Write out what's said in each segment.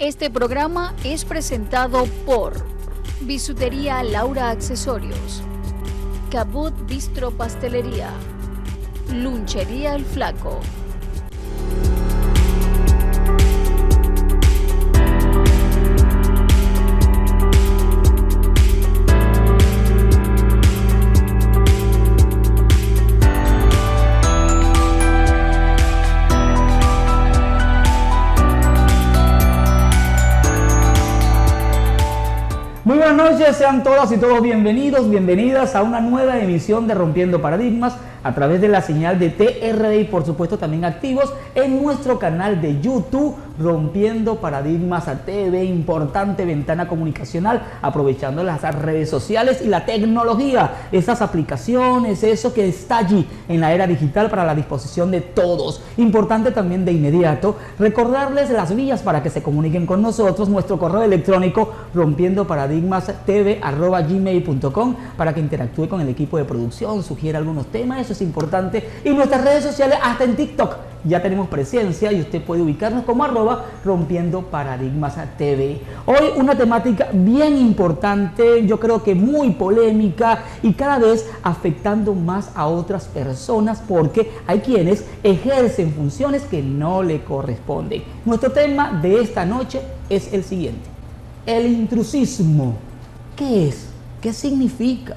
Este programa es presentado por Bisutería Laura Accesorios, Cabot Bistro Pastelería, Lunchería El Flaco. Muy buenas noches, sean todas y todos bienvenidos, bienvenidas a una nueva emisión de Rompiendo Paradigmas a través de la señal de TRD y por supuesto también activos en nuestro canal de YouTube Rompiendo Paradigmas a TV, importante ventana comunicacional, aprovechando las redes sociales y la tecnología, esas aplicaciones, eso que está allí en la era digital para la disposición de todos. Importante también de inmediato recordarles las vías para que se comuniquen con nosotros, nuestro correo electrónico rompiendoparadigmastv@gmail.com para que interactúe con el equipo de producción, sugiera algunos temas, eso es importante, y nuestras redes sociales, hasta en TikTok ya tenemos presencia y usted puede ubicarnos como @Rompiendo Paradigmas TV. Hoy una temática bien importante, yo creo que muy polémica y cada vez afectando más a otras personas porque hay quienes ejercen funciones que no le corresponden. Nuestro tema de esta noche es el siguiente: el intrusismo. ¿Qué es? ¿Qué significa?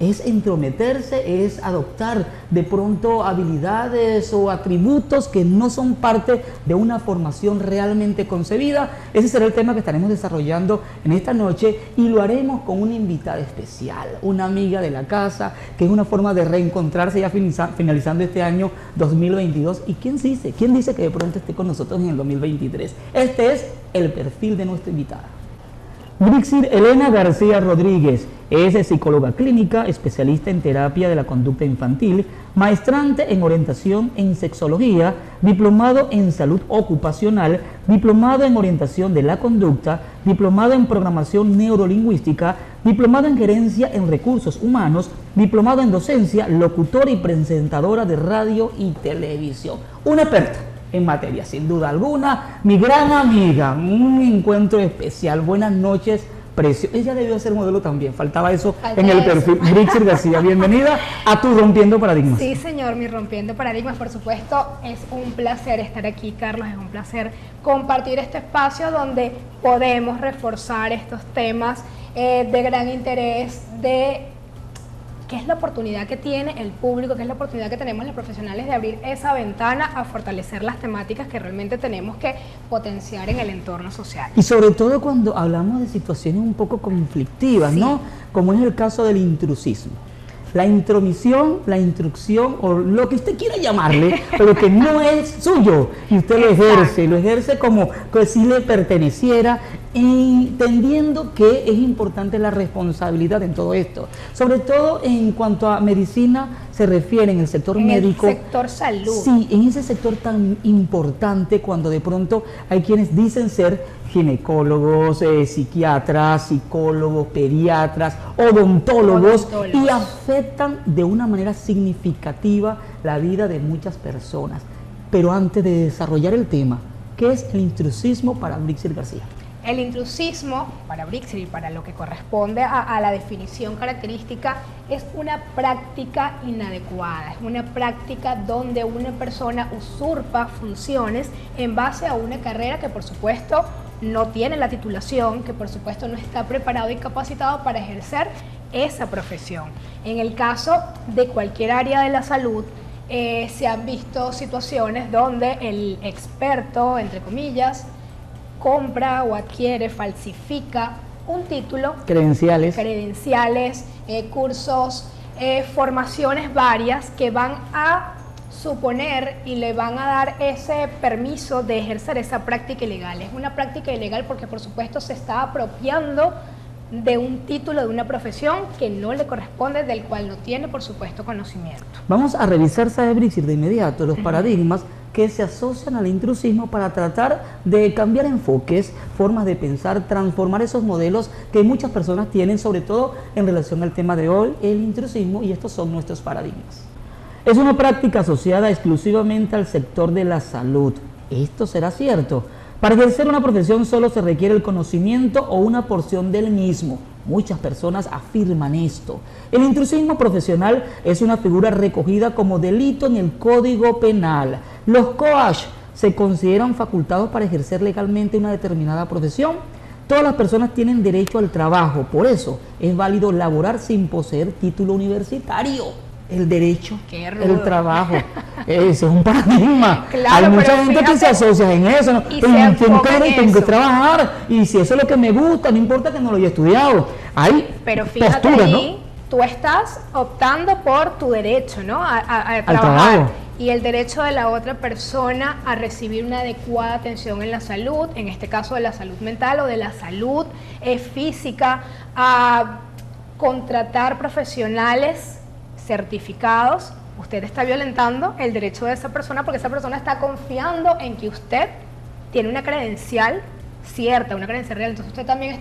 ¿Es entrometerse? ¿Es adoptar de pronto habilidades o atributos que no son parte de una formación realmente concebida? Ese será el tema que estaremos desarrollando en esta noche y lo haremos con una invitada especial, una amiga de la casa, que es una forma de reencontrarse ya finalizando este año 2022. ¿Y quién dice que de pronto esté con nosotros en el 2023? Este es el perfil de nuestra invitada. Brixir Elena García Rodríguez es psicóloga clínica, especialista en terapia de la conducta infantil, maestrante en orientación en sexología, diplomado en salud ocupacional, diplomado en orientación de la conducta, diplomado en programación neurolingüística, diplomado en gerencia en recursos humanos, diplomado en docencia, locutora y presentadora de radio y televisión. Una experta en materia, sin duda alguna, mi gran amiga, un encuentro especial. Buenas noches, preciosa. Ella debió ser modelo también, faltaba eso en el perfil. Brixir García, bienvenida a tu Rompiendo Paradigmas. Sí, señor, mi Rompiendo Paradigmas, por supuesto, es un placer estar aquí, Carlos, es un placer compartir este espacio donde podemos reforzar estos temas de gran interés, de qué es la oportunidad que tiene el público, qué es la oportunidad que tenemos los profesionales de abrir esa ventana a fortalecer las temáticas que realmente tenemos que potenciar en el entorno social. Y sobre todo cuando hablamos de situaciones un poco conflictivas, sí, ¿no? Como es el caso del intrusismo. La intromisión, la instrucción o lo que usted quiera llamarle, pero que no es suyo y usted lo ejerce como que si le perteneciera, entendiendo que es importante la responsabilidad en todo esto, sobre todo en cuanto a medicina se refiere, en el sector médico, el sector salud. Sí, en ese sector tan importante, cuando de pronto hay quienes dicen ser ginecólogos, psiquiatras, psicólogos, pediatras, odontólogos, y afectan de una manera significativa la vida de muchas personas. Pero antes de desarrollar el tema, ¿qué es el intrusismo para Brixir García? El intrusismo, para Brixir y para lo que corresponde a la definición característica, es una práctica inadecuada, es una práctica donde una persona usurpa funciones en base a una carrera que por supuesto no tiene la titulación, que por supuesto no está preparado y capacitado para ejercer esa profesión. En el caso de cualquier área de la salud, se han visto situaciones donde el experto, entre comillas, compra o adquiere, falsifica un título, credenciales, cursos, formaciones varias que van a suponer y le van a dar ese permiso de ejercer esa práctica ilegal. Es una práctica ilegal porque por supuesto se está apropiando de un título, de una profesión que no le corresponde, del cual no tiene por supuesto conocimiento. Vamos a revisar, sabe Brixir, de inmediato los paradigmas que se asocian al intrusismo para tratar de cambiar enfoques, formas de pensar, transformar esos modelos que muchas personas tienen, sobre todo en relación al tema de hoy, el intrusismo, y estos son nuestros paradigmas. Es una práctica asociada exclusivamente al sector de la salud. ¿Esto será cierto? Para ejercer una profesión solo se requiere el conocimiento o una porción del mismo. Muchas personas afirman esto. El intrusismo profesional es una figura recogida como delito en el Código Penal. Los coach se consideran facultados para ejercer legalmente una determinada profesión. Todas las personas tienen derecho al trabajo, por eso es válido laborar sin poseer título universitario. El derecho, el trabajo, ese es un paradigma. Claro, hay mucha gente que se asocia en eso, ¿no? Y tengo que trabajar, y si eso es lo que me gusta, no importa que no lo haya estudiado. Pero fíjate posturas, ahí, ¿no? Tú estás optando por tu derecho, ¿no? A trabajar. Trabajo. Y el derecho de la otra persona a recibir una adecuada atención en la salud, en este caso de la salud mental o de la salud física, a contratar profesionales certificados. Usted está violentando el derecho de esa persona porque esa persona está confiando en que usted tiene una credencial cierta, una credencial real. Entonces usted también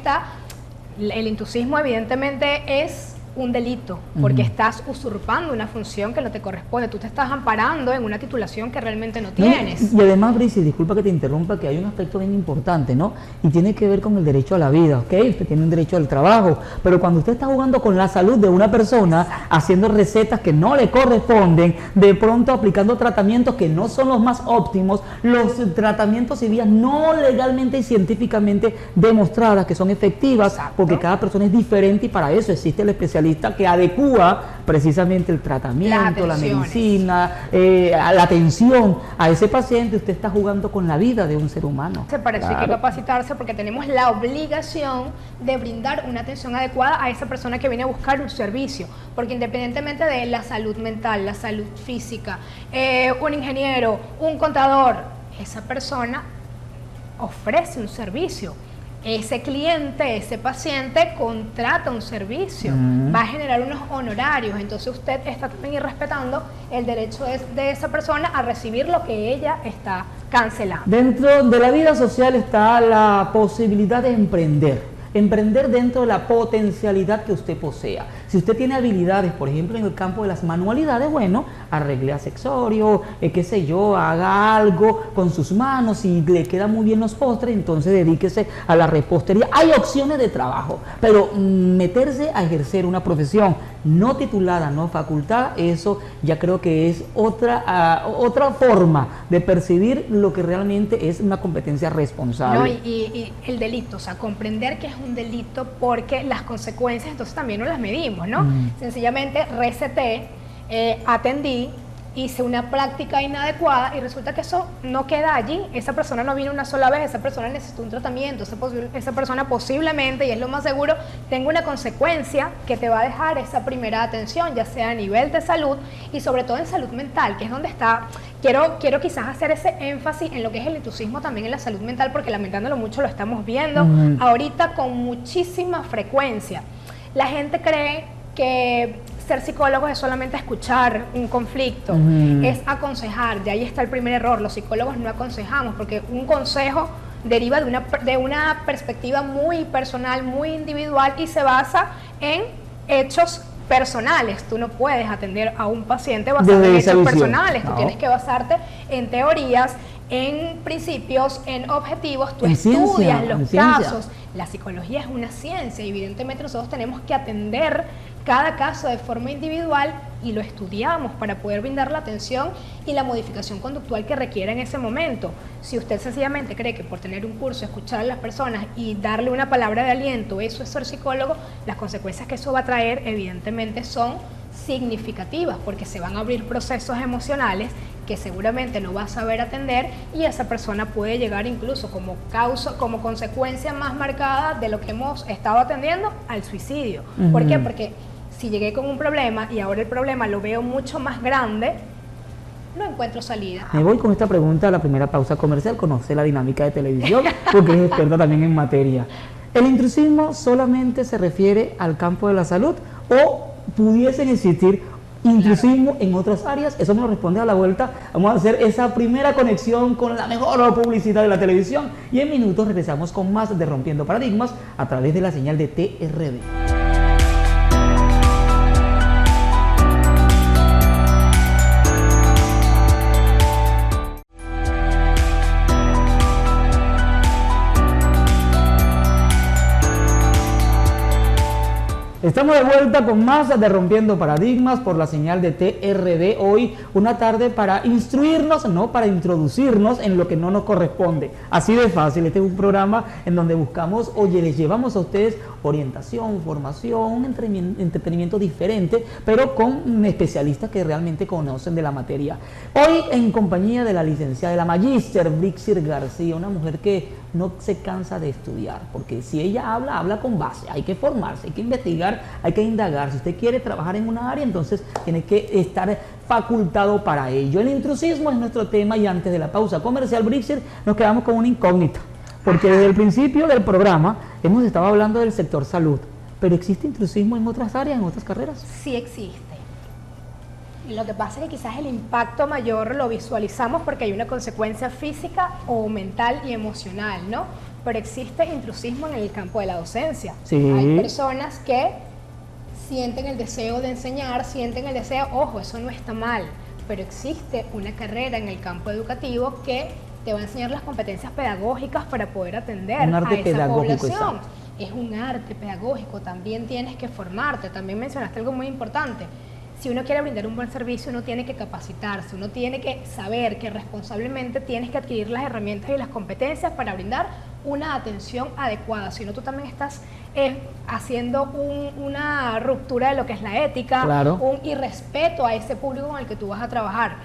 el intrusismo evidentemente es un delito, porque estás usurpando una función que no te corresponde, tú te estás amparando en una titulación que realmente no tienes. Y además, Bricy, disculpa que te interrumpa, que hay un aspecto bien importante, ¿no? Y tiene que ver con el derecho a la vida, ¿ok? Usted tiene un derecho al trabajo, pero cuando usted está jugando con la salud de una persona, haciendo recetas que no le corresponden, de pronto aplicando tratamientos que no son los más óptimos, los tratamientos y vías no legalmente y científicamente demostradas que son efectivas, porque cada persona es diferente y para eso existe el especialista que adecúa precisamente el tratamiento, la medicina, la atención a ese paciente. Usted está jugando con la vida de un ser humano. Para eso hay que capacitarse porque tenemos la obligación de brindar una atención adecuada a esa persona que viene a buscar un servicio, porque independientemente de la salud mental, la salud física, un ingeniero, un contador, esa persona ofrece un servicio. Ese cliente, ese paciente contrata un servicio, va a generar unos honorarios, entonces usted está también irrespetando el derecho de esa persona a recibir lo que ella está cancelando. Dentro de la vida social está la posibilidad de emprender dentro de la potencialidad que usted posea. Si usted tiene habilidades, por ejemplo, en el campo de las manualidades, bueno, arregle accesorios, qué sé yo, haga algo con sus manos y le quedan muy bien los postres, entonces dedíquese a la repostería. Hay opciones de trabajo, pero meterse a ejercer una profesión no titulada, no facultada, eso ya creo que es otra forma de percibir lo que realmente es una competencia responsable. No, y el delito, o sea, comprender que es un delito porque las consecuencias entonces también no las medimos, ¿no? Sencillamente receté, atendí, hice una práctica inadecuada y resulta que eso no queda allí. Esa persona no vino una sola vez, esa persona necesitó un tratamiento, esa persona posiblemente, y es lo más seguro, tenga una consecuencia que te va a dejar esa primera atención, ya sea a nivel de salud y sobre todo en salud mental, que es donde está. Quiero quizás hacer ese énfasis en lo que es el intrusismo también en la salud mental, porque lamentándolo mucho lo estamos viendo ahorita con muchísima frecuencia. La gente cree que ser psicólogo es solamente escuchar un conflicto, es aconsejar, y ahí está el primer error. Los psicólogos no aconsejamos, porque un consejo deriva de una perspectiva muy personal, muy individual y se basa en hechos personales. Tú no puedes atender a un paciente basado en hechos personales, tú tienes que basarte en teorías, en principios, en objetivos, tú estudias los casos. La psicología es una ciencia y evidentemente nosotros tenemos que atender cada caso de forma individual y lo estudiamos para poder brindar la atención y la modificación conductual que requiera en ese momento. Si usted sencillamente cree que por tener un curso, escuchar a las personas y darle una palabra de aliento, eso es ser psicólogo, las consecuencias que eso va a traer evidentemente son significativas, porque se van a abrir procesos emocionales que seguramente no va a saber atender y esa persona puede llegar incluso como consecuencia más marcada de lo que hemos estado atendiendo al suicidio. ¿Por qué? Porque si llegué con un problema y ahora el problema lo veo mucho más grande, no encuentro salida. Me voy con esta pregunta a la primera pausa comercial. Conoce la dinámica de televisión porque es experta también en materia. ¿El intrusismo solamente se refiere al campo de la salud o pudiesen existir intrusismo en otras áreas? Eso me lo responde a la vuelta. Vamos a hacer esa primera conexión con la mejor publicidad de la televisión y en minutos regresamos con más de Rompiendo Paradigmas a través de la señal de TRD. Estamos de vuelta con más de Rompiendo Paradigmas por la señal de TRD. Hoy una tarde para instruirnos, no para introducirnos en lo que no nos corresponde. Así de fácil. Este es un programa en donde buscamos, oye, les llevamos a ustedes orientación, formación, un entretenimiento diferente, pero con especialistas que realmente conocen de la materia. Hoy en compañía de la licenciada, de la magíster Brixir García, una mujer que no se cansa de estudiar, porque si ella habla, habla con base, hay que formarse, hay que investigar, hay que indagar. Si usted quiere trabajar en una área, entonces tiene que estar facultado para ello. El intrusismo es nuestro tema y antes de la pausa comercial, Brixir, nos quedamos con una incógnita, porque desde el principio del programa hemos estado hablando del sector salud, pero ¿existe intrusismo en otras áreas, en otras carreras? Sí existe. Lo que pasa es que quizás el impacto mayor lo visualizamos porque hay una consecuencia física o mental y emocional, ¿no? Pero existe intrusismo en el campo de la docencia. Sí. Hay personas que sienten el deseo de enseñar, sienten el deseo, ojo, eso no está mal, pero existe una carrera en el campo educativo que te va a enseñar las competencias pedagógicas para poder atender a esa población. Exacto. Es un arte pedagógico, también tienes que formarte. También mencionaste algo muy importante. Si uno quiere brindar un buen servicio, uno tiene que capacitarse, uno tiene que saber que responsablemente tienes que adquirir las herramientas y las competencias para brindar una atención adecuada. Si no, tú también estás haciendo una ruptura de lo que es la ética, claro, un irrespeto a ese público con el que tú vas a trabajar.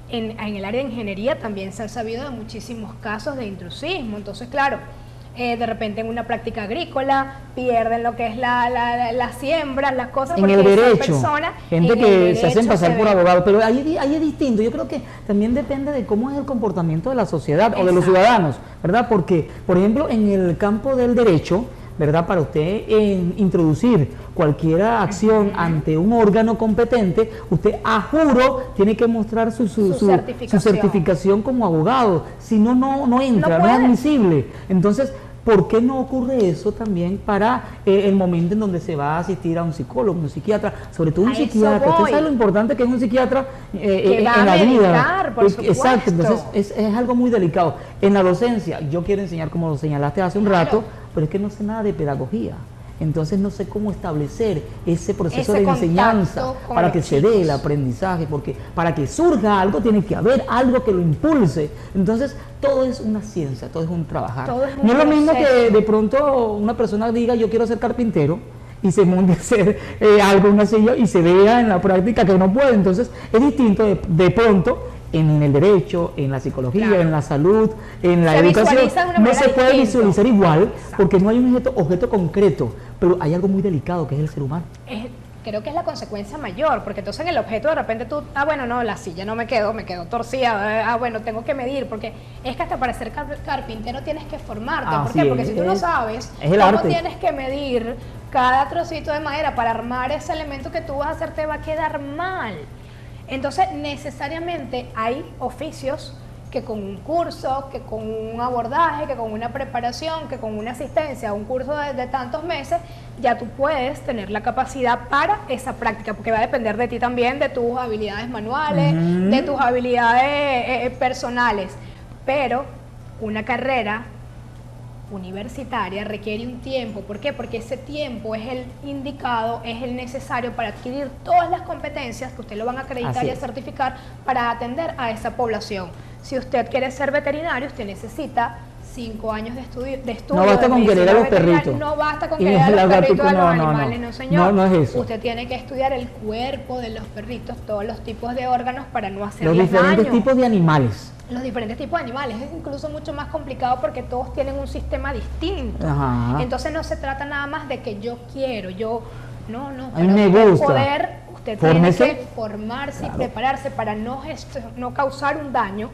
En el área de ingeniería también se han sabido de muchísimos casos de intrusismo. Entonces, claro, de repente en una práctica agrícola pierden lo que es la siembra, las cosas. En el derecho, gente que se hacen pasar por abogados, pero ahí es distinto. Yo creo que también depende de cómo es el comportamiento de la sociedad. Exacto. O de los ciudadanos, ¿verdad? Porque, por ejemplo, en el campo del derecho, ¿verdad? Para usted introducir cualquier acción ante un órgano competente, usted a juro tiene que mostrar su certificación como abogado. Si no, no entra, no es admisible. Entonces, ¿por qué no ocurre eso también para el momento en donde se va a asistir a un psicólogo, un psiquiatra, sobre todo un psiquiatra? Usted sabe lo importante que es un psiquiatra en la vida. Por supuesto. Exacto, entonces es algo muy delicado. En la docencia, yo quiero enseñar, como lo señalaste hace un rato, pero es que no sé nada de pedagogía. Entonces no sé cómo establecer ese proceso de enseñanza para que se dé el aprendizaje, porque para que surja algo tiene que haber algo que lo impulse. Entonces todo es una ciencia, todo es un trabajar. No es lo mismo que de pronto una persona diga yo quiero ser carpintero y se monte a hacer algo, una silla, y se vea en la práctica que no puede. Entonces es distinto de pronto. En el derecho, en la psicología, claro, en la salud, en la educación, no se puede visualizar igual. Exacto. Porque no hay un objeto concreto, pero hay algo muy delicado que es el ser humano. Creo que es la consecuencia mayor, porque entonces en el objeto de repente tú, bueno, no, la silla no me quedó torcida, bueno, tengo que medir, porque es que hasta para ser carpintero tienes que formarte. ¿Por qué? Porque si tú no sabes cómo tienes que medir cada trocito de madera para armar ese elemento que tú vas a hacer, te va a quedar mal. Entonces, necesariamente hay oficios que con un curso, que con un abordaje, que con una preparación, que con una asistencia a un curso de tantos meses, ya tú puedes tener la capacidad para esa práctica, porque va a depender de ti también, de tus habilidades manuales, de tus habilidades personales. Pero una carrera universitaria requiere un tiempo. ¿Por qué? Porque ese tiempo es el indicado, es el necesario para adquirir todas las competencias que usted lo van a acreditar y a certificar para atender a esa población. Si usted quiere ser veterinario, usted necesita 5 años de estudio. No basta con querer a los perritos. No basta con querer a los perritos, a los animales, no señor. No es eso. Usted tiene que estudiar el cuerpo de los perritos, todos los tipos de órganos para no hacerles daño. Los diferentes tipos de animales. Los diferentes tipos de animales. Es incluso mucho más complicado porque todos tienen un sistema distinto. Ajá. Entonces no se trata nada más de que yo quiero, no, a mí me gusta. Usted tiene que formarse y prepararse para no causar un daño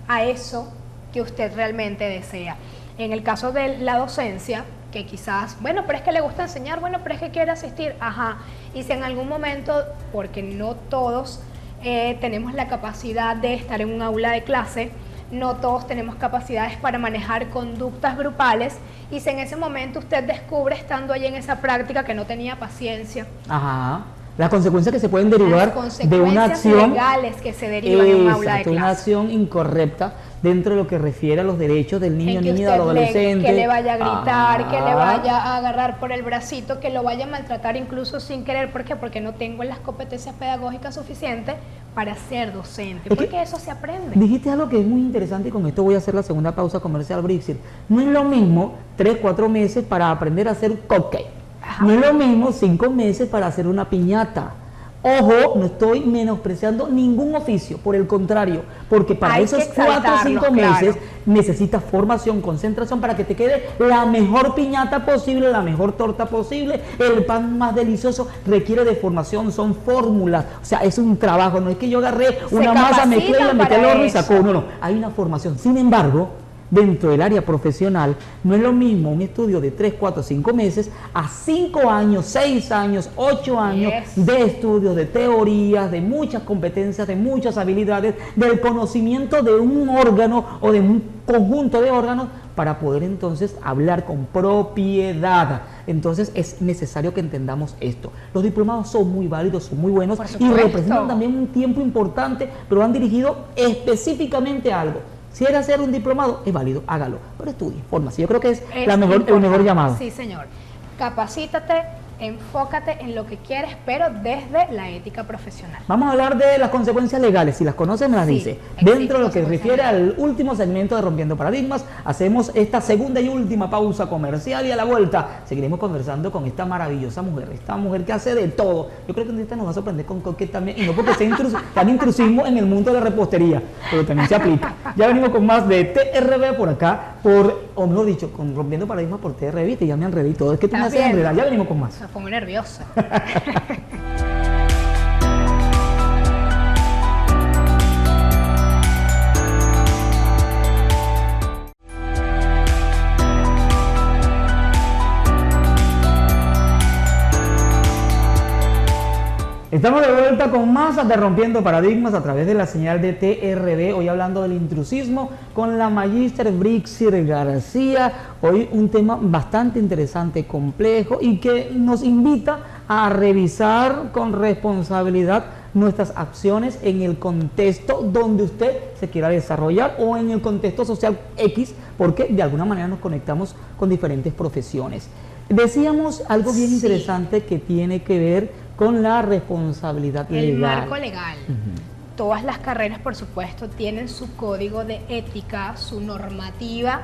a eso que usted realmente desea. En el caso de la docencia, que quizás, bueno, pero es que le gusta enseñar, bueno, pero es que quiere asistir, ajá. Y si en algún momento, porque no todos tenemos la capacidad de estar en un aula de clase, no todos tenemos capacidades para manejar conductas grupales, y si en ese momento usted descubre estando allí en esa práctica que no tenía paciencia. Ajá. Las consecuencias que se pueden derivar de una acción legales que se derivan en un aula de clase. Una acción incorrecta dentro de lo que refiere a los derechos del niño, En que niña y usted adolescente. que le vaya a gritar, que le Ah. vaya a agarrar por el bracito, que lo vaya a maltratar incluso sin querer. ¿Por qué? Porque no tengo las competencias pedagógicas suficientes para ser docente. Es que Porque eso se aprende. Dijiste algo que es muy interesante y con esto voy a hacer la segunda pausa comercial, Brixir. No es lo mismo 3, 4 meses para aprender a hacer un cupcake. Ajá. No es lo mismo 5 meses para hacer una piñata. Ojo, no estoy menospreciando ningún oficio, por el contrario, porque para Hay esos que 4 o 5 exaltarlos, meses claro. necesitas formación, concentración para que te quede la mejor piñata posible, la mejor torta posible, el pan más delicioso, requiere de formación, son fórmulas, o sea, es un trabajo, no es que yo agarré una masa, mezclé y la metí al horno y sacó, no, hay una formación. Sin embargo, dentro del área profesional, no es lo mismo un estudio de 3, 4, 5 meses a 5 años, 6 años, 8 años Yes. de estudios, de teorías, de muchas competencias, de muchas habilidades, del conocimiento de un órgano o de un conjunto de órganos para poder entonces hablar con propiedad. Entonces es necesario que entendamos esto. Los diplomados son muy válidos, son muy buenos Por y supuesto. representan también un tiempo importante, pero van dirigidos específicamente a algo. Si era hacer un diplomado, es válido, hágalo, pero estudie, fórmase. Yo creo que es el mejor importante. llamado. Sí, señor. Capacítate, enfócate en lo que quieres, pero desde la ética profesional. Vamos a hablar de las consecuencias legales. Si las conocen, me las Sí, dice. existen Dentro de lo que consecuencias refiere al último segmento de Rompiendo Paradigmas, hacemos esta segunda y última pausa comercial y a la vuelta seguiremos conversando con esta maravillosa mujer. Esta mujer que hace de todo. Yo creo que esta nos va a sorprender con coquet también, y no porque sea tan intrusismo en el mundo de la repostería, pero también se aplica. Ya venimos con más de TRB por acá, o mejor dicho, con Rompiendo Paradigmas por TRB, y ya me enredé y todo. Es que tú me ¿Estás haces bien? enredar. Ya venimos con más. Me pongo nerviosa. Estamos de vuelta con más de Rompiendo Paradigmas a través de la señal de TRB, hoy hablando del intrusismo con la magíster Brixir García. Hoy un tema bastante interesante, complejo y que nos invita a revisar con responsabilidad nuestras acciones en el contexto donde usted se quiera desarrollar o en el contexto social X, porque de alguna manera nos conectamos con diferentes profesiones. Decíamos algo bien Sí. interesante que tiene que ver con la responsabilidad legal. El marco legal. Todas las carreras, por supuesto, tienen su código de ética, su normativa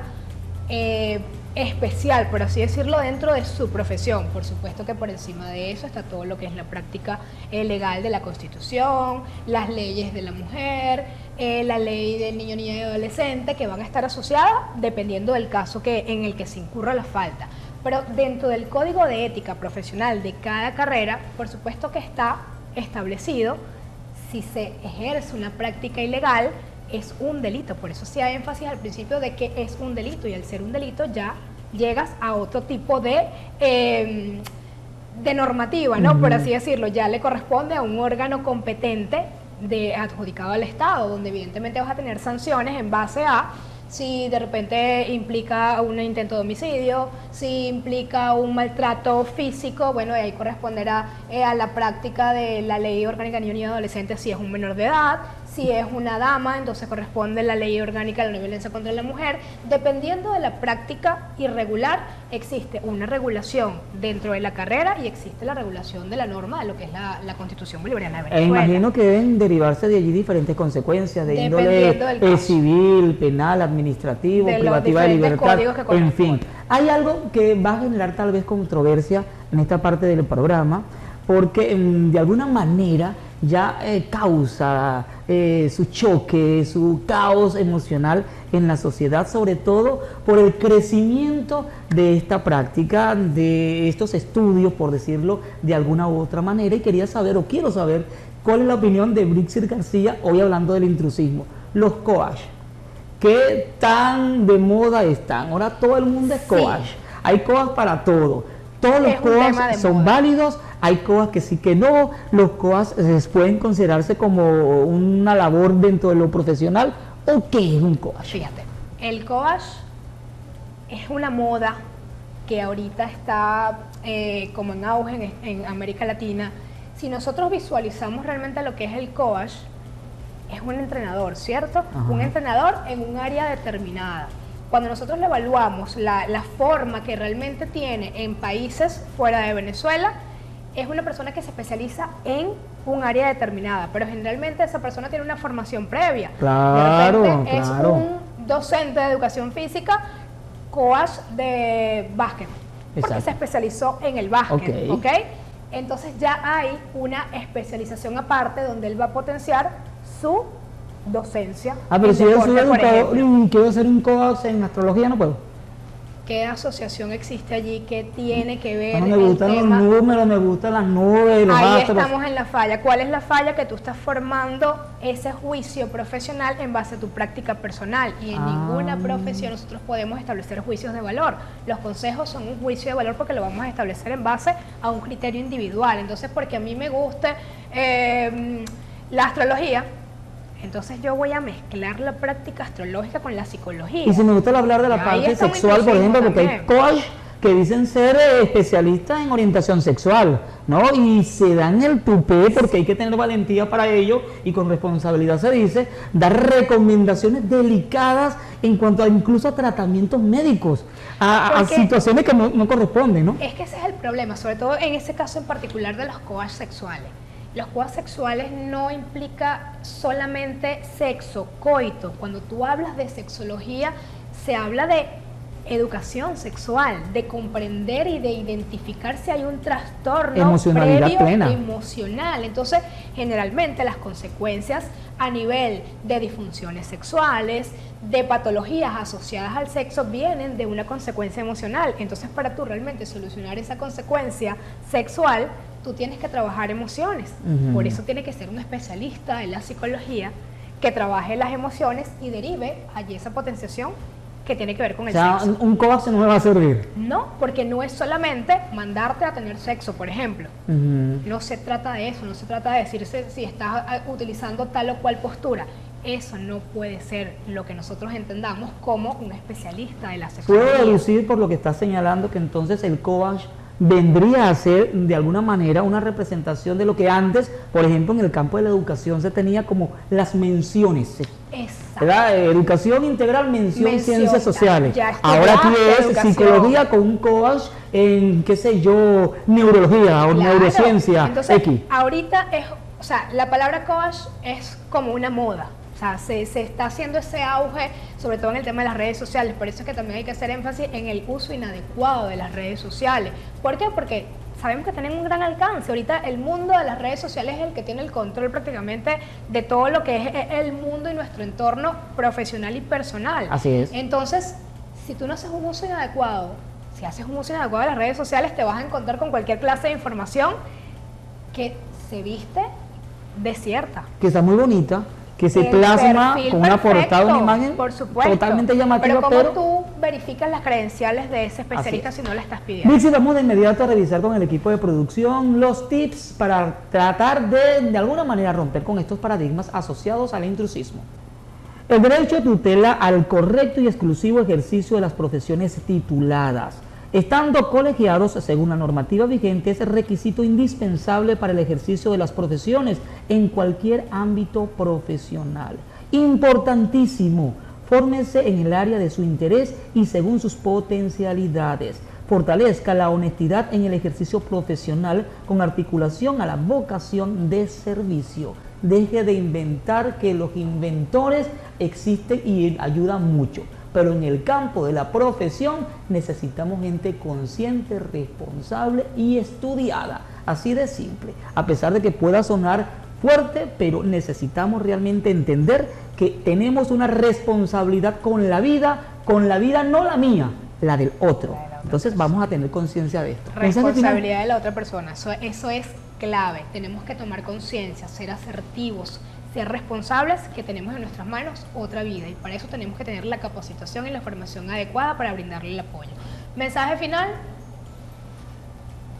especial, por así decirlo, dentro de su profesión. Por supuesto que por encima de eso está todo lo que es la práctica legal de la Constitución, las leyes de la mujer, la ley del niño, niña y adolescente, que van a estar asociadas dependiendo del caso en el que se incurra la falta. Pero dentro del código de ética profesional de cada carrera, por supuesto que está establecido si se ejerce una práctica ilegal, es un delito. Por eso se da énfasis al principio de que es un delito, y al ser un delito ya llegas a otro tipo de normativa, ¿no? Por así decirlo, ya le corresponde a un órgano competente adjudicado al Estado, donde evidentemente vas a tener sanciones en base a si de repente implica un intento de homicidio, si implica un maltrato físico, bueno, ahí corresponderá a la práctica de la ley orgánica de niño y adolescente si es un menor de edad. Si es una dama, entonces corresponde la ley orgánica de la no violencia contra la mujer. Dependiendo de la práctica irregular, existe una regulación dentro de la carrera y existe la regulación de la norma de lo que es la Constitución Bolivariana de Venezuela. Imagino que deben derivarse de allí diferentes consecuencias de Dependiendo del índole caso. civil, penal, administrativo, De los privativa de diferentes libertad, códigos que en fin. corresponden. Hay algo que va a generar tal vez controversia en esta parte del programa, porque de alguna manera ya causa su choque, su caos emocional en la sociedad, sobre todo por el crecimiento de esta práctica, de estos estudios, por decirlo de alguna u otra manera, y quería saber, o quiero saber, cuál es la opinión de Brixir García, hoy hablando del intrusismo. Los coach, ¿qué tan de moda están? Ahora todo el mundo es coach, hay coach para todo. Todos los Es un tema coach de son moda. válidos, hay coach que sí que no, los coach pueden considerarse como una labor dentro de lo profesional, ¿o qué es un coach? Fíjate, el coach es una moda que ahorita está como en auge en América Latina. Si nosotros visualizamos realmente lo que es el coach, es un entrenador, ¿cierto? Ajá. Un entrenador en un área determinada. Cuando nosotros le evaluamos la forma que realmente tiene en países fuera de Venezuela, es una persona que se especializa en un área determinada, pero generalmente esa persona tiene una formación previa. Claro, de repente claro. es un docente de educación física, coach de básquet, porque Exacto. se especializó en el básquet, Ok. ¿ok? Entonces ya hay una especialización aparte donde él va a potenciar su docencia. Pero en si yo soy deporte, por educador ejemplo. y quiero hacer un coach en astrología, no puedo. ¿Qué asociación existe allí que tiene que ver No me el gustan los tema? números, me gustan las nubes, los Ahí astros. estamos en la falla. ¿Cuál es la falla? Que tú estás formando ese juicio profesional en base a tu práctica personal, y en ninguna profesión nosotros podemos establecer juicios de valor. Los consejos son un juicio de valor porque lo vamos a establecer en base a un criterio individual. Entonces, porque a mí me guste la astrología, entonces yo voy a mezclar la práctica astrológica con la psicología. Y si me gusta hablar de la Ahí parte está un sexual, por ejemplo, inclusismo porque hay coach que dicen ser especialistas en orientación sexual, ¿no? Y se dan el tupé porque hay que tener valentía para ello, y con responsabilidad se dice, dar recomendaciones delicadas en cuanto a incluso a tratamientos médicos, a Porque situaciones que no corresponden, ¿no? Es que ese es el problema, sobre todo en ese caso en particular de los coaches sexuales. Los coaches sexuales no implica solamente sexo, coito. Cuando tú hablas de sexología, se habla de educación sexual, de comprender y de identificar si hay un trastorno Emocionalidad previo plena. emocional. Entonces, generalmente las consecuencias a nivel de disfunciones sexuales, de patologías asociadas al sexo, vienen de una consecuencia emocional. Entonces, para tú realmente solucionar esa consecuencia sexual, tú tienes que trabajar emociones. Ujú. Por eso tiene que ser un especialista en la psicología que trabaje las emociones y derive allí esa potenciación que tiene que ver con O el sea, sexo. un coach no me va a servir. No, porque no es solamente mandarte a tener sexo, por ejemplo. Ujú. No se trata de eso, no se trata de decirse si estás utilizando tal o cual postura. Eso no puede ser lo que nosotros entendamos como un especialista de la Puedo sexualidad. deducir por lo que estás señalando que entonces el coach vendría a ser de alguna manera una representación de lo que antes, por ejemplo, en el campo de la educación se tenía como las menciones, Exacto. ¿verdad? Educación integral, mención ciencias sociales. ya Ahora aquí estudiaste es educación. psicología con un coach en, qué sé yo, neurología o Claro. neurociencia Entonces, X. ahorita es, o sea, la palabra coach es como una moda. O sea, se está haciendo ese auge, sobre todo en el tema de las redes sociales. Por eso es que también hay que hacer énfasis en el uso inadecuado de las redes sociales. ¿Por qué? Porque sabemos que tienen un gran alcance. Ahorita el mundo de las redes sociales es el que tiene el control prácticamente de todo lo que es el mundo y nuestro entorno profesional y personal. Así es. Entonces, si tú no haces un uso inadecuado, si haces un uso inadecuado de las redes sociales, te vas a encontrar con cualquier clase de información que se viste desierta. Que está muy bonita, que se El plasma perfil con una perfecto, portada, una imagen por supuesto, totalmente llamativa, pero ¿cómo tú verificas las credenciales de ese especialista Así si no la estás pidiendo? Mixi, vamos de inmediato a revisar con el equipo de producción los tips para tratar de alguna manera romper con estos paradigmas asociados al intrusismo. El derecho tutela al correcto y exclusivo ejercicio de las profesiones tituladas. Estando colegiados, según la normativa vigente, es requisito indispensable para el ejercicio de las profesiones en cualquier ámbito profesional. Importantísimo, fórmese en el área de su interés y según sus potencialidades. Fortalezca la honestidad en el ejercicio profesional con articulación a la vocación de servicio. Deje de inventar, que los inventores existen y ayudan mucho. Pero en el campo de la profesión necesitamos gente consciente, responsable y estudiada. Así de simple. A pesar de que pueda sonar fuerte, pero necesitamos realmente entender que tenemos una responsabilidad con la vida no la mía, la del otro. Entonces vamos a tener conciencia de esto. Responsabilidad de la otra persona, eso es clave. Tenemos que tomar conciencia, ser asertivos, ser responsables, que tenemos en nuestras manos otra vida, y para eso tenemos que tener la capacitación y la formación adecuada para brindarle el apoyo. Mensaje final: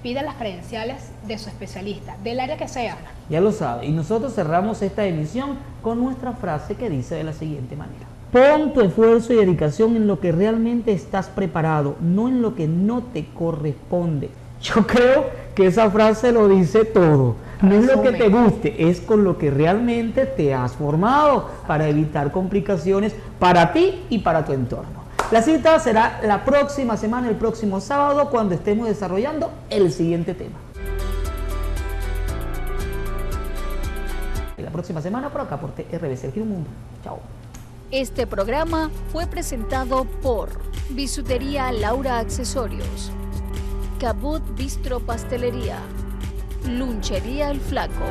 pida las credenciales de su especialista, del área que sea. Ya lo sabe, y nosotros cerramos esta emisión con nuestra frase que dice de la siguiente manera: pon tu esfuerzo y dedicación en lo que realmente estás preparado, no en lo que no te corresponde. Yo creo que esa frase lo dice todo. No es lo que Resumen. te guste, es con lo que realmente te has formado para evitar complicaciones para ti y para tu entorno. La cita será la próxima semana, el próximo sábado, cuando estemos desarrollando el siguiente tema. La próxima semana por acá por TRBC, el Giro Mundo. Chao. Este programa fue presentado por Bisutería Laura Accesorios, Cabot Bistro Pastelería, Lunchería El Flaco.